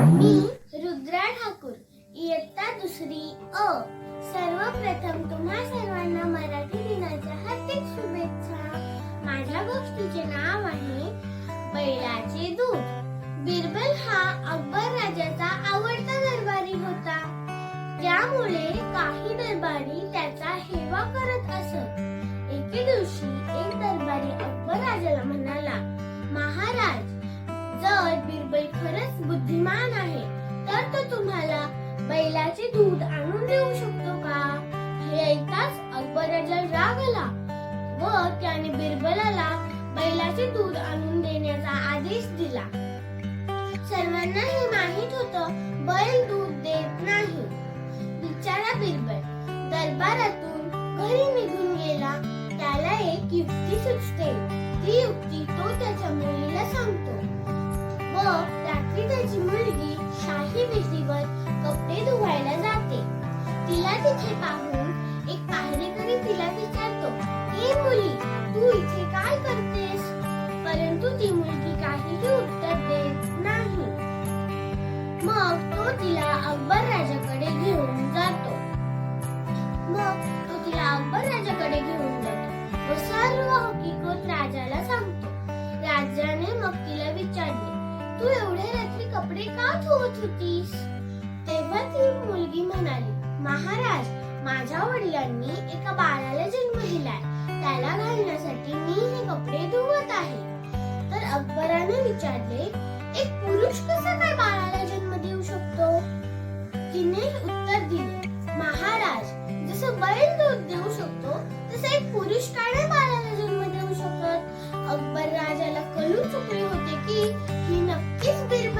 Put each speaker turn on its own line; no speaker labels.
मी रुद्रा ठाकूर, इयत्ता दुसरी अ. सर्वप्रथम तुम्हा सर्वांना मराठी दिनाच्या हार्दिक शुभेच्छा. माझ्या गोष्टीचे नाव आहे बैलाचे दूध. बिरबल हा अकबर राजाचा आवडता दरबारी होता. त्यामुळे काही दरबारी त्याचा हेवा करत असत. एके दिवशी एक दरबारी अकबर राजाला म्हणाला, महाराज, जर बिरबल खरंच बुद्धिमान आहे तर तो तुम्हाला बैलाचे दूध आणून देऊ शकतो का? हे ऐकताच अकबर राजाला राग आला व त्याने बिरबलाला बैलाचे दूध आणून देण्याचा आदेश दिला. सर्वांना हे माहित होतं, बैल दूध देत नाही. बिचारा बिरबल दरबारातून घरी निघून गेला. त्याला एक युक्ती सुचते. ती युक्ती तो त्याच्या मुलीला सांगतो व रात्री त्याची मुलगी शाही विहीवर कपडे धुवायला जाते. तिला तिथे पाहून एक पहारेकरी तिला विचारतो, हे मुली, तू इथे काय करतेस? परंतु ती मुलगी काहीही उत्तर देत नाही. मग तो तिला अकबर राजाकडे घेऊन जातो. व सर्व हकीकत राजाला सांगतो. राजाने मग तिला विचारले, तू एवढ्या रात्री कपडे का धुवत होतीस? तेव्हा ती मुलगी म्हणाली, महाराज, माझ्या वडिलांनी एका बाळाला जन्म दिलाय. त्याला घालण्यासाठी मी हे कपडे धुवत आहे. तर अकबराने विचारले, एक पुरुष कसा काय बाळाला जन्म देऊ शकतो? तिने उत्तर दिले, महाराज, जसं बैल दूध देऊ शकतो तसं एक पुरुष का नाही बाळाला जन्म देऊ शकत? अकबर राजाला कळून चुकले होते की ही नक्कीच बिरबल